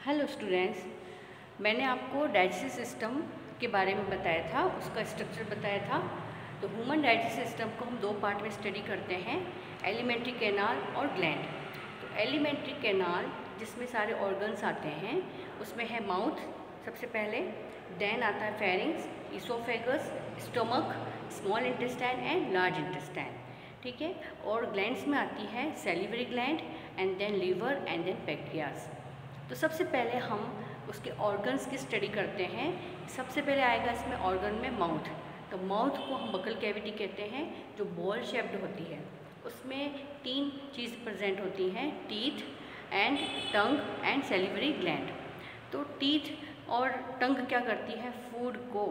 Hello students, मैंने आपको digestive system के बारे में बताया था, उसका स्ट्रक्चर बताया था। तो ह्यूमन डाइजेस्टिव सिस्टम को हम दो पार्ट में स्टडी करते हैं, एलिमेंट्री कैनाल और ग्लैंड। तो एलिमेंट्री कैनाल जिसमें सारे ऑर्गन्स आते हैं, उसमें है माउथ सबसे पहले, देन आता है pharynx, oesophagus, stomach, small intestine and large intestine. ठीक है। और ग्लैंड्स में आती है salivary gland and then liver and then pancreas. तो सबसे पहले हम उसके ऑर्गन्स की स्टडी करते हैं। सबसे पहले आएगा इसमें ऑर्गन में माउथ। तो माउथ को हम बकल कैविटी कहते हैं, जो बॉल शेप्ड होती है। उसमें तीन चीज़ प्रेजेंट होती हैं, teeth and tongue and salivary gland. तो टीथ और टंग क्या करती है, फूड को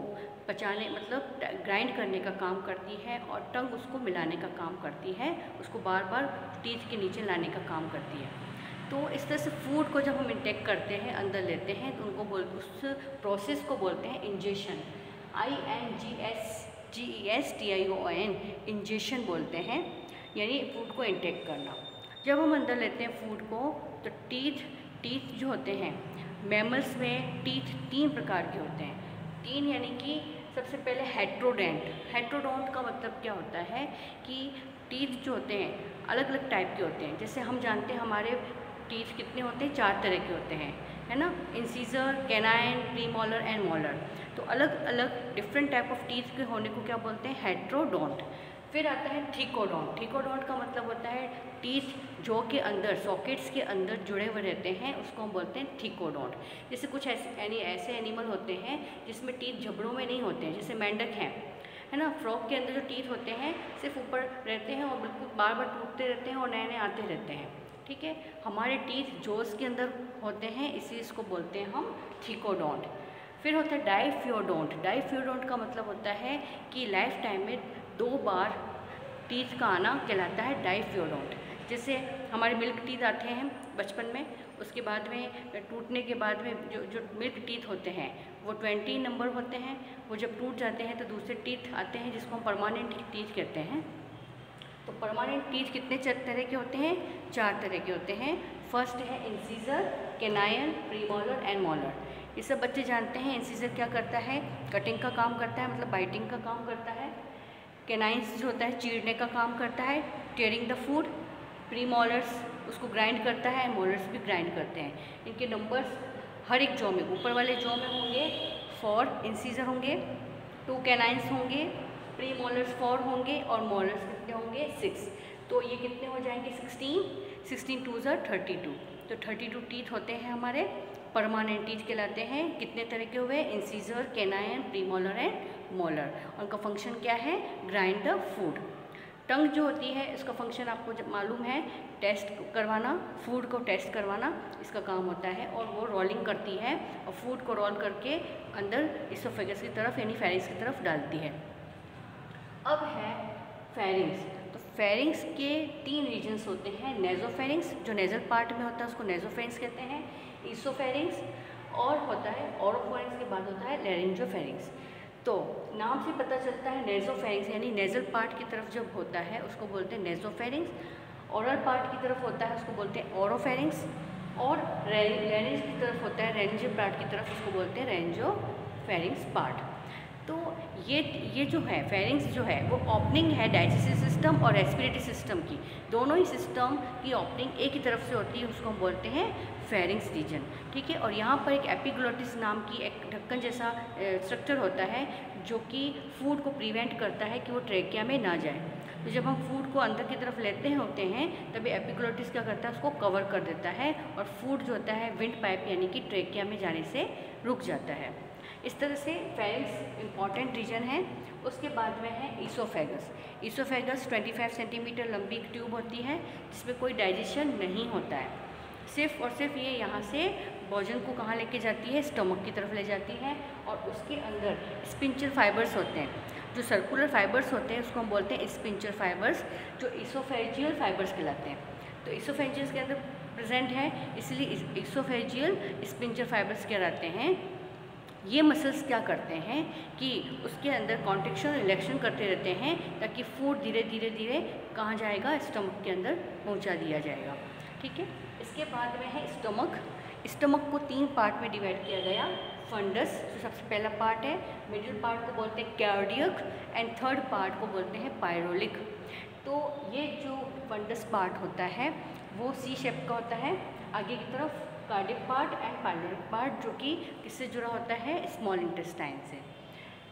पचाने मतलब ग्राइंड करने का काम करती है, और टंग उसको मिलाने का काम करती है, उसको बार बार टीथ के नीचे लाने का काम करती है। तो इस तरह से फूड को जब हम इंटेक करते हैं, अंदर लेते हैं, तो उस प्रोसेस को बोलते हैं इंजेशन। INGESTION इंजेशन बोलते हैं, यानी फूड को इंटेक करना। जब हम अंदर लेते हैं फूड को, तो टीथ जो होते हैं, मैमल्स में टीथ तीन प्रकार के होते हैं। तीन यानी कि सबसे पहले हेट्रोडोंट का मतलब क्या होता है कि टीथ जो होते हैं अलग अलग टाइप के होते हैं। जैसे हम जानते हैं हमारे टीथ कितने होते हैं, 4 तरह के होते हैं, है ना, incisor, canine, premolar and molar. तो अलग अलग डिफरेंट टाइप ऑफ टीथ के होने को क्या बोलते हैं, हेट्रोडोंट। फिर आता है थिकोडोंट का मतलब होता है टीथ जो के अंदर सॉकेट्स के अंदर जुड़े हुए रहते हैं, उसको हम बोलते हैं थिकोडोंट। जैसे कुछ ऐसे एनिमल होते हैं जिसमें टीथ जबड़ों में नहीं होते हैं, जैसे मेंढक हैं, है ना। फ्रॉग के अंदर जो टीथ होते हैं सिर्फ ऊपर रहते हैं और बिल्कुल बार बार टूटते रहते हैं और नए नए आते रहते हैं। ठीक है। हमारे टीथ जोस के अंदर होते हैं, इसी इसको बोलते हैं हम थिकोडोंट। फिर होता है डाइफ्यूडोंट का मतलब होता है कि लाइफ टाइम में 2 बार टीथ का आना कहलाता है डाइफ्यूडोंट। जैसे हमारे मिल्क टीथ आते हैं बचपन में, उसके बाद में टूटने के बाद में जो मिल्क टीथ होते हैं वो 20 नंबर होते हैं। वो जब टूट जाते हैं तो दूसरे टीथ आते हैं जिसको हम परमानेंट टीथ कहते हैं। तो परमानेंट टीथ कितने तरह के होते हैं, 4 तरह के होते हैं। फर्स्ट है incisor, canine, premolar and molar. ये सब बच्चे जानते हैं। इंसीजर क्या करता है, कटिंग का काम करता है, मतलब बाइटिंग का काम करता है। कैनाइन्स जो होता है चीरने का काम करता है, टेयरिंग द फूड। प्रीमोलर्स उसको ग्राइंड करता है, मोलर्स भी ग्राइंड करते हैं। इनके नंबर्स हर एक जॉ में, ऊपर वाले जॉ में होंगे 4 इंसीजर होंगे, 2 कैनाइन्स होंगे, प्रीमोलर्स 4 होंगे और मोलर्स कितने होंगे, 6। तो ये कितने हो जाएंगे, 16 2 32। तो 32 टीथ होते हैं हमारे, परमानेंट टीथ कहलाते हैं। कितने तरह के हुए, incisor, canine, premolar and molar. उनका फंक्शन क्या है, ग्राइंड द फूड। टंग जो होती है इसका फंक्शन आपको जब मालूम है, टेस्ट करवाना, फूड को टेस्ट करवाना इसका काम होता है, और वो रोलिंग करती है और फूड को रोल करके अंदर इसोफेगस की तरफ यानी फेरिंग्स की तरफ डालती है। अब है फेरिंग्स। तो फेरिंग्स के 3 रीजन्स होते हैं, नेजोफेरिंग्स जो नेजल पार्ट में होता है उसको नेजोफेरिंग्स कहते हैं, ईसोफेरिंग्स, और होता है ओरोफेरिंग्स के बाद होता है लैरिंजोफेरिंग्स। तो नाम से पता चलता है नेजोफेरिंग्स यानी नेजल पार्ट की तरफ जब होता है उसको बोलते हैं नेजोफेरिंग्स। ओरल पार्ट की तरफ होता है उसको बोलते हैं ओरोफेरिंग्स, और लैरिंज की तरफ होता है रेंजियो पार्ट की तरफ उसको बोलते हैं रेंजियोफेरिंग्स पार्ट। तो ये जो है फेरिंग्स जो है वो ओपनिंग है डाइजेस्टिव सिस्टम और रेस्पिरेटरी सिस्टम की। दोनों ही सिस्टम की ओपनिंग एक ही तरफ से होती है, उसको हम बोलते हैं फेरिंग्स रीजन। ठीक है। और यहाँ पर एक एपिग्लोटिस नाम की एक ढक्कन जैसा स्ट्रक्चर होता है जो कि फूड को प्रिवेंट करता है कि वो ट्रेकिया में ना जाए। तो जब हम फूड को अंदर की तरफ लेते होते हैं तभी एपिग्लोटिस क्या करता है, उसको कवर कर देता है, और फूड जो होता है विंड पाइप यानी कि ट्रेकिया में जाने से रुक जाता है। इस तरह से फेरिंग्स इम्पॉर्टेंट रीजन है। उसके बाद में है ईसोफेगस 25 सेंटीमीटर लंबी एक ट्यूब होती है जिसमें कोई डाइजेशन नहीं होता है, सिर्फ और सिर्फ ये यहाँ से भोजन को कहाँ लेके जाती है, स्टमक की तरफ ले जाती है। और उसके अंदर स्पिंचर फाइबर्स होते हैं, जो सर्कुलर फाइबर्स होते हैं उसको हम बोलते हैं स्पिंचर फाइबर्स, जो ईसोफेजियल फाइबर्स कहलाते हैं। तो ईसोफेजियल्स के अंदर प्रेजेंट है, इसलिए ईसोफेजियल स्पिंचर फाइबर्स कहलाते हैं। ये मसल्स क्या करते हैं कि उसके अंदर कॉन्ट्रैक्शन रिलैक्शन करते रहते हैं ताकि फूड धीरे धीरे कहाँ जाएगा, स्टमक के अंदर पहुंचा दिया जाएगा। ठीक है। इसके बाद में है स्टमक। स्टमक को 3 पार्ट में डिवाइड किया गया। फंडस जो सबसे पहला पार्ट है, मिडिल पार्ट को बोलते हैं कार्डियक एंड थर्ड पार्ट को बोलते हैं पायरोलिक। तो ये जो फंडस पार्ट होता है वो सी शेप का होता है, आगे की तरफ कार्डियक पार्ट एंड पायरोलिक पार्ट जो कि किससे जुड़ा होता है, स्मॉल इंटेस्टाइन से।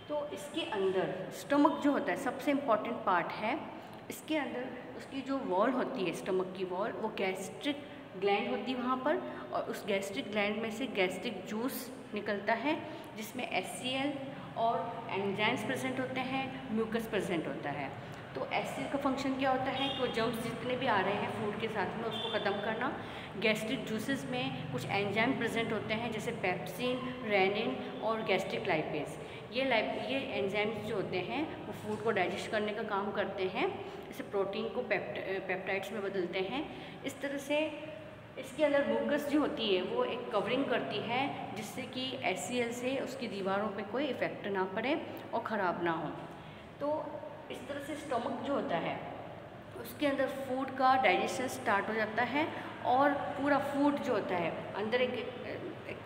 तो इसके अंदर स्टमक जो होता है सबसे इम्पॉर्टेंट पार्ट है। इसके अंदर उसकी जो वॉल होती है, स्टमक की वॉल, वो गैस्ट्रिक ग्लैंड होती है वहाँ पर, और उस गैस्ट्रिक ग्लैंड में से गैस्ट्रिक जूस निकलता है जिसमें HCl और एंजाइम्स प्रेजेंट होते हैं, म्यूकस प्रेजेंट होता है। तो HCl का फंक्शन क्या होता है कि वो जर्म्स जितने भी आ रहे हैं फूड के साथ में उसको ख़त्म करना। गैस्ट्रिक जूसेस में कुछ एंजाइम प्रेजेंट होते हैं जैसे पेप्सिन, रेनिन और गैस्ट्रिक लाइपेज। ये एंजाइम्स जो होते हैं वो फूड को डाइजेस्ट करने का काम करते हैं, जैसे प्रोटीन को पेप्टाइड्स में बदलते हैं। इस तरह से इसके अंदर म्यूकस जो होती है वो एक कवरिंग करती है जिससे कि HCl से उसकी दीवारों पे कोई इफ़ेक्ट ना पड़े और ख़राब ना हो। तो इस तरह से स्टमक जो होता है उसके अंदर फूड का डाइजेशन स्टार्ट हो जाता है और पूरा फूड जो होता है अंदर एक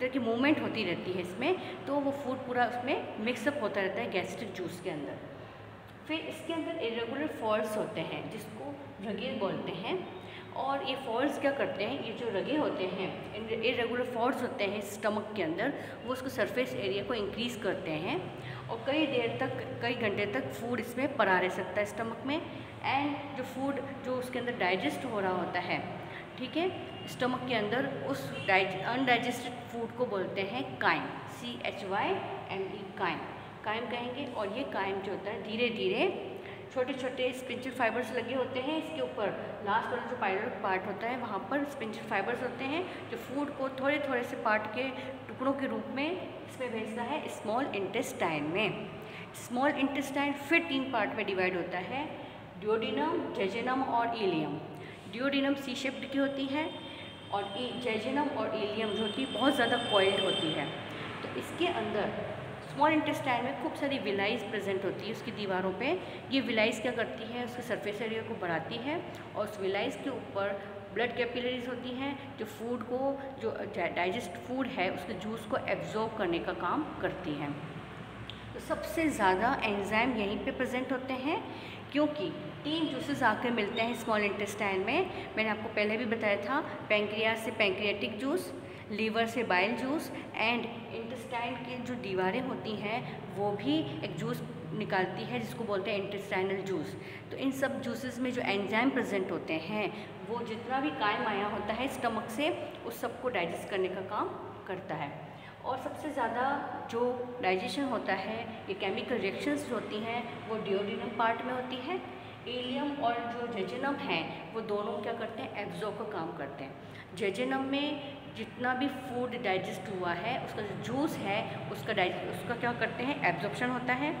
तरह की मूवमेंट होती रहती है इसमें, तो वो फूड पूरा उसमें मिक्सअप होता रहता है गैस्ट्रिक जूस के अंदर। फिर इसके अंदर इरेगुलर फॉल्स होते हैं जिसको रगे बोलते हैं, और ये फॉल्स क्या करते हैं, ये जो रगे होते हैं इरेगुलर फॉल्स होते हैं स्टमक के अंदर, वो उसको सरफेस एरिया को इंक्रीज़ करते हैं और कई देर तक, कई घंटे तक फूड इसमें पड़ा रह सकता है स्टमक में। एंड जो फूड जो उसके अंदर डाइजेस्ट हो रहा होता है, ठीक है, स्टमक के अंदर, उस अनडाइजेस्टेड फूड को बोलते हैं काइम, CHYME, काइम, काइम कहेंगे। और ये काइम जो होता है धीरे धीरे छोटे छोटे स्पिंचल फाइबर्स लगे होते हैं इसके ऊपर, लास्ट वाला जो पायरोलिक पार्ट होता है वहाँ पर स्पिंचल फाइबर्स होते हैं जो फूड को थोड़े थोड़े से पार्ट के टुकड़ों के रूप में इसमें भेजता है स्मॉल इंटेस्टाइन में। स्मॉल इंटेस्टाइन फिर 3 पार्ट में डिवाइड होता है, ड्यूोडेनम, जेजुनम और इलियम। ड्यूोडेनम सी शेप्ड की होती है और जेजुनम और इलियम जो होती है बहुत ज़्यादा कॉइल्ड होती है। तो इसके अंदर स्मॉल इंटेस्टाइन में खूब सारी विलाइज प्रेजेंट होती है उसकी दीवारों पे। ये विलाइज क्या करती है, उसके सरफेस एरिया को बढ़ाती है और उस विलाइज के ऊपर ब्लड कैपिलरीज होती हैं जो फूड को, जो डाइजेस्ट फूड है उसके जूस को एब्जॉर्ब करने का काम करती हैं। तो सबसे ज़्यादा एंजाइम यहीं पे प्रेजेंट होते हैं क्योंकि 3 जूसेस आकर मिलते हैं स्मॉल इंटेस्टाइन में। मैंने आपको पहले भी बताया था, पैंक्रियाज से पैंक्रियाटिक जूस, लीवर से बाइल जूस, एंड इंटेस्टाइन की जो दीवारें होती हैं वो भी एक जूस निकालती है जिसको बोलते हैं इंटेस्टाइनल जूस। तो इन सब जूसेस में जो एंजाइम प्रेजेंट होते हैं वो जितना भी काइम आया होता है स्टमक से उस सबको डाइजेस्ट करने का काम करता है। और सबसे ज़्यादा जो डाइजेशन होता है, ये केमिकल रिएक्शंस जो होती हैं वो ड्यूोडेनम पार्ट में होती है। इलियम और जो जेजुनम है वो दोनों क्या करते हैं, एब्जॉर्ब का काम करते हैं। जेजुनम में जितना भी फूड डाइजेस्ट हुआ है उसका जो जूस है उसका क्या करते हैं, एब्जॉर्प्शन होता है।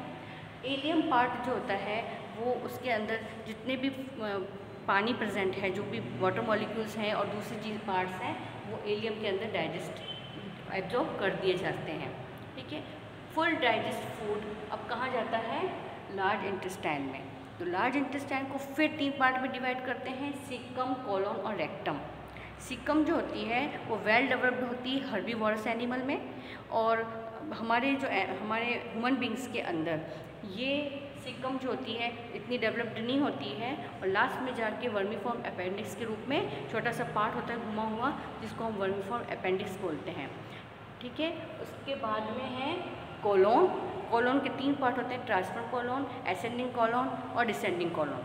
इलियम पार्ट जो होता है वो उसके अंदर जितने भी पानी प्रेजेंट है, जो भी वाटर मॉलिक्यूल्स हैं और दूसरी चीज़ पार्ट्स हैं वो इलियम के अंदर डाइजेस्ट एब्जॉर्ब कर दिए जाते हैं। ठीक है, फुल डाइजेस्ट फूड अब कहाँ जाता है, लार्ज इंटेस्टाइन में। तो लार्ज इंटेस्टाइन को फिर 3 पार्ट में डिवाइड करते हैं, सीकम, कोलोन और रेक्टम। सीकम जो होती है वो वेल डेवलप्ड होती है हर्बीवोरस एनिमल में, और हमारे ह्यूमन बींग्स के अंदर ये सीकम जो होती है इतनी डेवलप्ड नहीं होती है और लास्ट में जाके वर्मीफॉर्म अपेंडिक्स के रूप में छोटा सा पार्ट होता है घुमा हुआ जिसको हम वर्मीफॉर्म अपेंडिक्स बोलते हैं। ठीक है, उसके बाद में है कोलोन। कोलोन के 3 पार्ट होते हैं, ट्रांसफर कोलोन, असेंडिंग कोलोन और डिसेंडिंग कोलोन।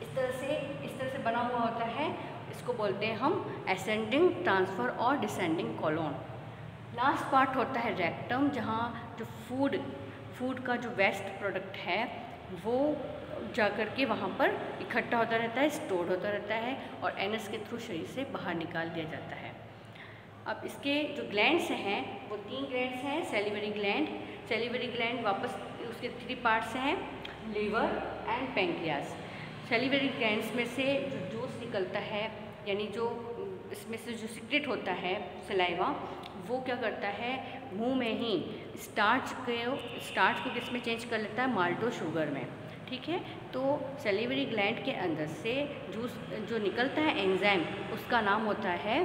इस तरह से बना हुआ होता है, इसको बोलते हैं हम असेंडिंग, ट्रांसफ़र और डिसेंडिंग कोलोन। लास्ट पार्ट होता है रेक्टम, जहाँ जो फूड का जो वेस्ट प्रोडक्ट है वो जाकर के वहाँ पर इकट्ठा होता रहता है, स्टोर होता रहता है और एनस के थ्रू शरीर से बाहर निकाल दिया जाता है। अब इसके जो ग्लैंड्स हैं वो 3 ग्लैंड्स हैं। सेलिवरी ग्लैंड वापस उसके 3 पार्ट्स हैं, liver and pancreas. Salivary glands में से जो जूस निकलता है, यानी जो इसमें से जो सीक्रेट होता है सलाइवा, वो क्या करता है, मुंह में ही स्टार्च को किस में चेंज कर लेता है, माल्टो शुगर में। ठीक है, तो सेलिवरी ग्लैंड के अंदर से जूस जो निकलता है एंजाइम, उसका नाम होता है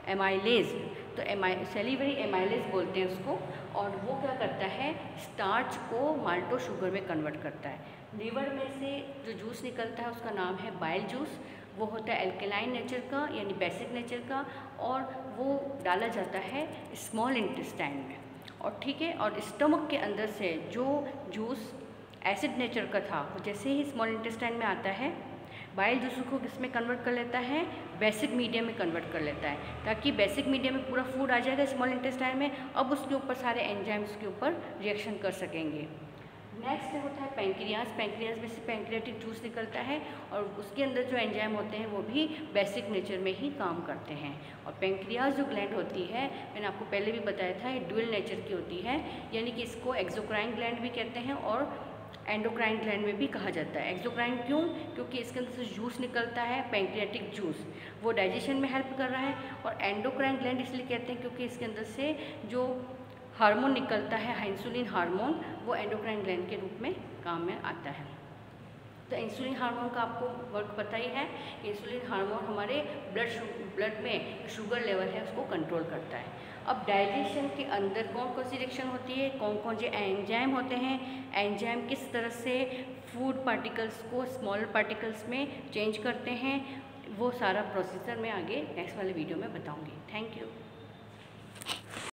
एमाइलेज, तो सेलिवरी एमाइलेज बोलते हैं उसको, और वो क्या करता है, स्टार्च को माल्टो शुगर में कन्वर्ट करता है। लीवर में से जो जूस निकलता है उसका नाम है बाइल जूस, वो होता है एल्केलाइन नेचर का यानी बेसिक नेचर का, और वो डाला जाता है स्मॉल इंटेस्टाइन में, और ठीक है। और स्टमक के अंदर से जो जूस एसिड नेचर का था वो जैसे ही स्मॉल इंटेस्टाइन में आता है, बाइल जूस को किसमें कन्वर्ट कर लेता है, बेसिक मीडियम में कन्वर्ट कर लेता है, ताकि बेसिक मीडियम में पूरा फूड आ जाएगा स्मॉल इंटेस्टाइन में। अब उसके ऊपर सारे एंजाइम्स के ऊपर रिएक्शन कर सकेंगे। नेक्स्ट होता है पैंक्रियाज। पैंक्रियाज में से पैंक्रियाटिक जूस निकलता है, और उसके अंदर जो एंजाइम होते हैं वो भी बेसिक नेचर में ही काम करते हैं। और पैंक्रियाज जो ग्लैंड होती है, मैंने आपको पहले भी बताया था, ये ड्यूअल नेचर की होती है, यानी कि इसको एक्सोक्राइन ग्लैंड भी कहते हैं और एंडोक्राइन ग्लैंड में भी कहा जाता है। एक्सोक्राइन क्यों? क्योंकि इसके अंदर से जूस निकलता है पैंक्रियाटिक जूस, वो डाइजेशन में हेल्प कर रहा है। और एंडोक्राइन ग्लैंड इसलिए कहते हैं क्योंकि इसके अंदर से जो हार्मोन निकलता है, इंसुलिन हार्मोन, वो एंडोक्राइन ग्लैंड के रूप में काम में आता है। तो इंसुलिन हार्मोन का आपको वर्क पता ही है कि इंसुलिन हार्मोन हमारे ब्लड में शुगर लेवल है उसको कंट्रोल करता है। अब डाइजेशन के अंदर कौन कौन सी रिएक्शन होती है, कौन कौन से एंजाइम होते हैं, एंजाइम किस तरह से फूड पार्टिकल्स को स्मॉल पार्टिकल्स में चेंज करते हैं, वो सारा प्रोसीजर मैं आगे नेक्स्ट वाले वीडियो में बताऊँगी। Thank you.